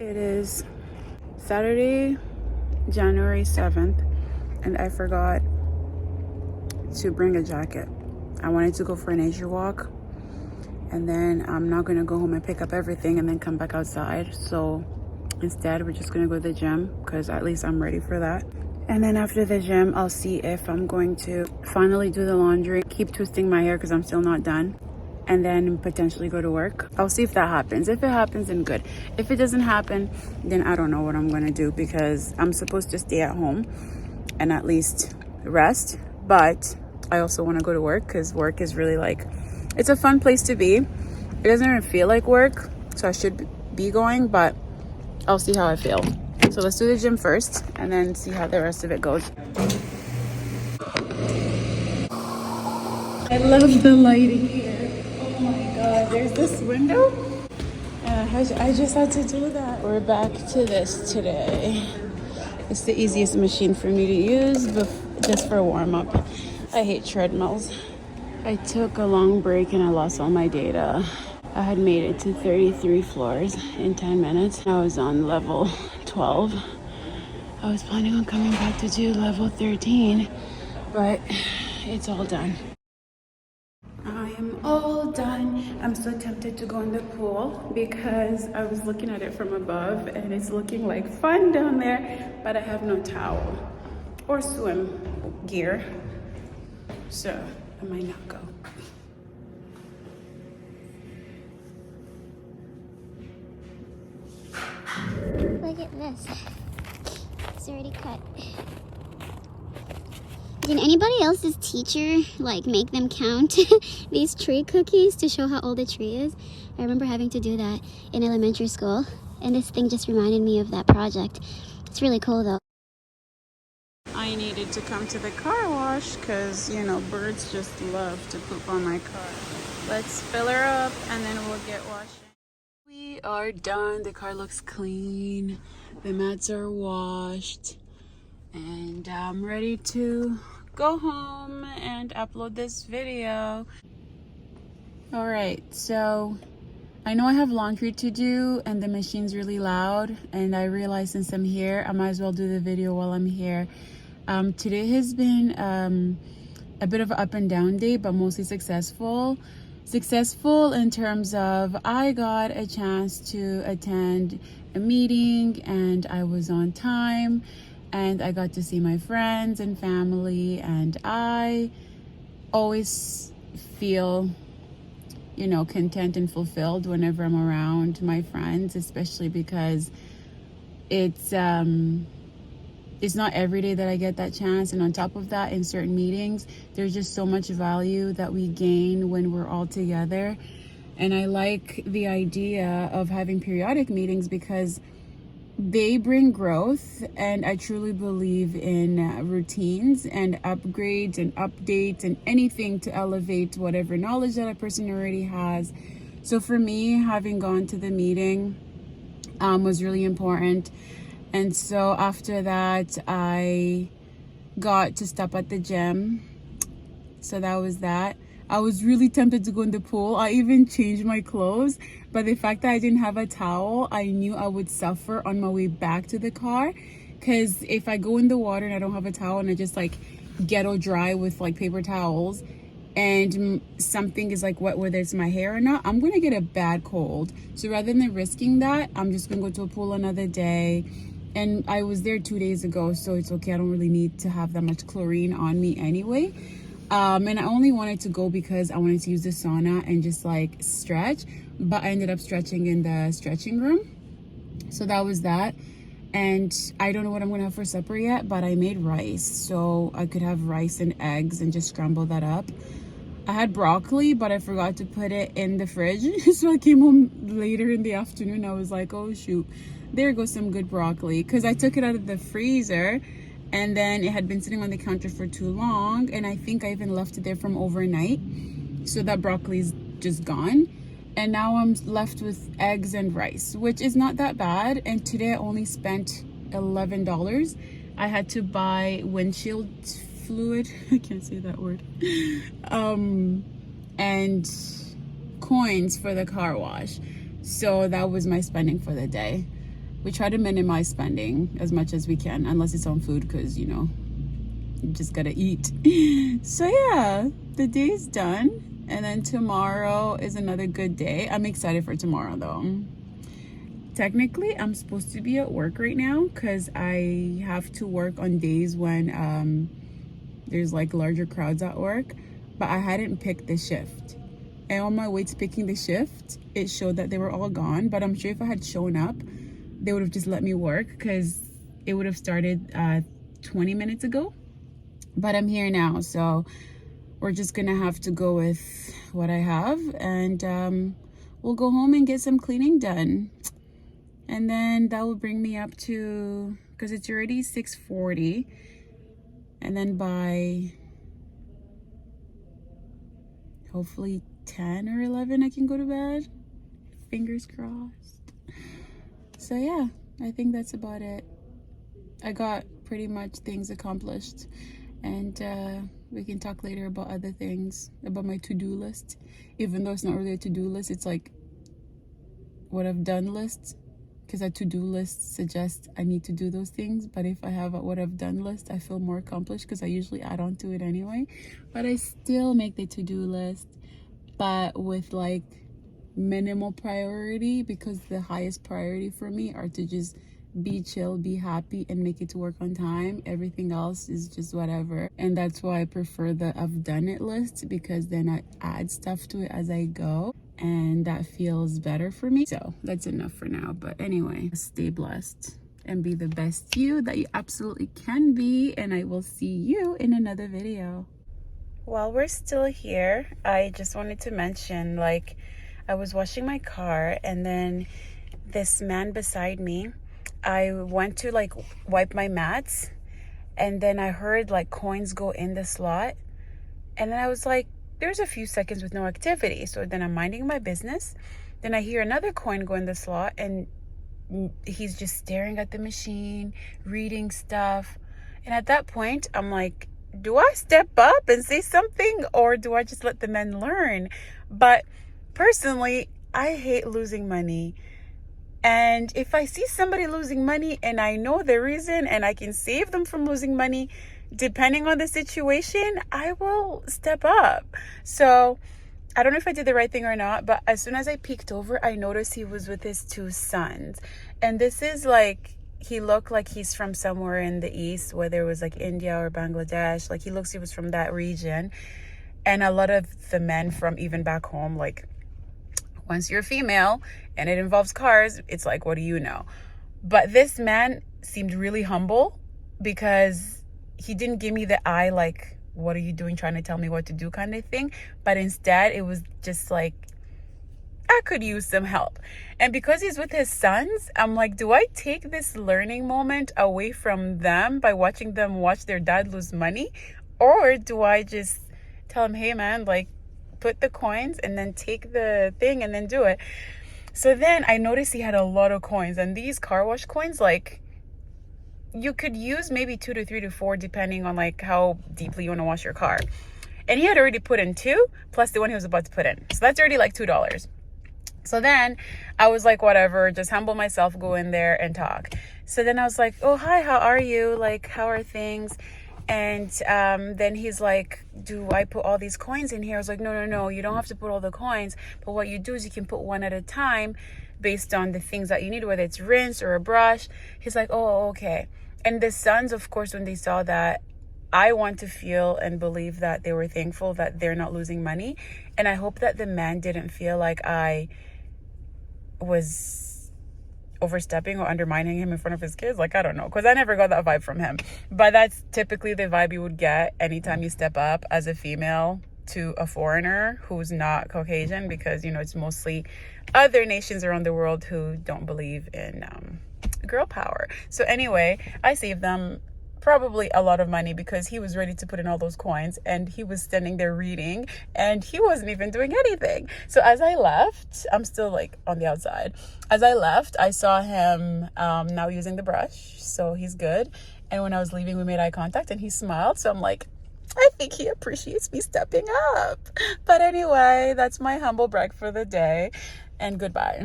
It is Saturday, January 7th, and I forgot to bring a jacket. I wanted to go for a nature walk, and then I'm not gonna go home and pick up everything and then come back outside. So instead, we're just gonna go to the gym because at least I'm ready for that. And then after the gym, I'll see if I'm going to finally do the laundry, keep twisting my hair because I'm still not done, and then potentially go to work. I'll see if that happens. If it happens, then good. If it doesn't happen, then I don't know what I'm gonna do because I'm supposed to stay at home and at least rest. But I also wanna go to work because work is really like, it's a fun place to be. It doesn't even feel like work, so I should be going, but I'll see how I feel. So let's do the gym first and then see how the rest of it goes. I love the lighting here. Oh my God, there's this window. I just had to do that. We're back to this today. It's the easiest machine for me to use, just for warm up. I hate treadmills. I took a long break and I lost all my data. I had made it to 33 floors in 10 minutes. I was on level 12. I was planning on coming back to do level 13, but it's all done. I am all done. I'm so tempted to go in the pool because I was looking at it from above and it's looking like fun down there, but I have no towel or swim gear, so I might not go. Look at this. It's already cut. Did anybody else's teacher like make them count these tree cookies to show how old a tree is? I remember having to do that in elementary school, and this thing just reminded me of that project. It's really cool though. I needed to come to the car wash because, you know, birds just love to poop on my car. Let's fill her up and then we'll get washing. We are done. The car looks clean. The mats are washed. And I'm ready to go home and upload this video. All right, so I know I have laundry to do and the machine's really loud, and I realized since I'm here, I might as well do the video while I'm here. Today has been a bit of an up and down day, but mostly successful. Successful in terms of I got a chance to attend a meeting and I was on time, and I got to see my friends and family, and I always feel, you know, content and fulfilled whenever I'm around my friends, especially because it's not every day that I get that chance. And on top of that, in certain meetings, there's just so much value that we gain when we're all together. And I like the idea of having periodic meetings because they bring growth, and I truly believe in routines and upgrades and updates and anything to elevate whatever knowledge that a person already has. So for me, having gone to the meeting was really important. And so after that, I got to stop at the gym. So that was that. I was really tempted to go in the pool. I even changed my clothes, but the fact that I didn't have a towel, I knew I would suffer on my way back to the car. Because if I go in the water and I don't have a towel and I just like ghetto dry with like paper towels and something is like wet, whether it's my hair or not, I'm gonna get a bad cold. So rather than risking that, I'm just gonna go to a pool another day. And I was there 2 days ago, so it's okay. I don't really need to have that much chlorine on me anyway. And I only wanted to go because I wanted to use the sauna and just like stretch, but I ended up stretching in the stretching room. So that was that. And I don't know what I'm gonna have for supper yet, but I made rice, so I could have rice and eggs and just scramble that up. I had broccoli, but I forgot to put it in the fridge. So I came home later in the afternoon. I was like, oh shoot, there goes some good broccoli, because I took it out of the freezer and then it had been sitting on the counter for too long, and I think I even left it there from overnight, so that broccoli's just gone. And now I'm left with eggs and rice, which is not that bad. And today I only spent $11. I had to buy windshield fluid, I can't say that word, and coins for the car wash. So that was my spending for the day. we try to minimize spending as much as we can, unless it's on food, because you know, you just gotta eat. So yeah, the day's done, and then tomorrow is another good day. I'm excited for tomorrow though. Technically, I'm supposed to be at work right now because I have to work on days when there's like larger crowds at work, but I hadn't picked the shift. And on my way to picking the shift, it showed that they were all gone. But I'm sure if I had shown up, they would have just let me work because it would have started 20 minutes ago. But I'm here now, so we're just gonna have to go with what I have, and we'll go home and get some cleaning done. And then that will bring me up to, because it's already 6:40, and then by hopefully 10 or 11 I can go to bed. Fingers crossed. So yeah, I think that's about it. I got pretty much things accomplished, and we can talk later about other things, about my to-do list. Even though it's not really a to-do list, it's like what I've done list, because a to-do list suggests I need to do those things. But if I have a what I've done list, I feel more accomplished because I usually add on to it anyway. But I still make the to-do list, but with like minimal priority, because the highest priority for me are to just be chill, be happy, and make it to work on time. Everything else is just whatever. And that's why I prefer the I've done it list, because then I add stuff to it as I go, and that feels better for me. So that's enough for now. But anyway, stay blessed and be the best you that you absolutely can be, and I will see you in another video. While we're still here, I just wanted to mention, like, I was washing my car, and then this man beside me, I went to like wipe my mats, and then I heard like coins go in the slot, and then I was like, there's a few seconds with no activity. So then I'm minding my business, then I hear another coin go in the slot, and he's just staring at the machine, reading stuff. And at that point, I'm like, do I step up and say something, or do I just let the men learn? But personally, I hate losing money. And if I see somebody losing money and I know the reason and I can save them from losing money, depending on the situation, I will step up. So I don't know if I did the right thing or not, but as soon as I peeked over, I noticed he was with his two sons. And this is like, he looked like he's from somewhere in the east, whether it was like India or Bangladesh. Like he was from that region. And a lot of the men from even back home, like, once you're female and it involves cars, it's like, what do you know? But this man seemed really humble, because he didn't give me the eye like, what are you doing, trying to tell me what to do kind of thing. But instead, it was just like, I could use some help. And because he's with his sons, I'm like, do I take this learning moment away from them by watching them watch their dad lose money? Or do I just tell him, hey man, like, put the coins and then take the thing and then do it? So then I noticed he had a lot of coins, and these car wash coins, like, you could use maybe 2 to 3 to 4 depending on like how deeply you want to wash your car. And he had already put in 2 plus the one he was about to put in, so that's already like $2. So then I was like, whatever, just humble myself, go in there and talk. So then I was like, oh hi, how are you, like, how are things? And then he's like, do I put all these coins in here? I was like, no, you don't have to put all the coins. But what you do is you can put one at a time based on the things that you need, whether it's rinse or a brush. He's like, oh, okay. And the sons, of course, when they saw that, I want to feel and believe that they were thankful that they're not losing money. And I hope that the man didn't feel like I was overstepping or undermining him in front of his kids. Like, I don't know, because I never got that vibe from him. But that's typically the vibe you would get anytime you step up as a female to a foreigner who's not Caucasian, because, you know, it's mostly other nations around the world who don't believe in girl power. So anyway, I saved them probably a lot of money, because he was ready to put in all those coins and he was standing there reading and he wasn't even doing anything. So as I left, I'm still like on the outside. As I left, I saw him now using the brush, so he's good. And when I was leaving, we made eye contact and he smiled. So I'm like, I think he appreciates me stepping up. But anyway, that's my humble brag for the day, and goodbye.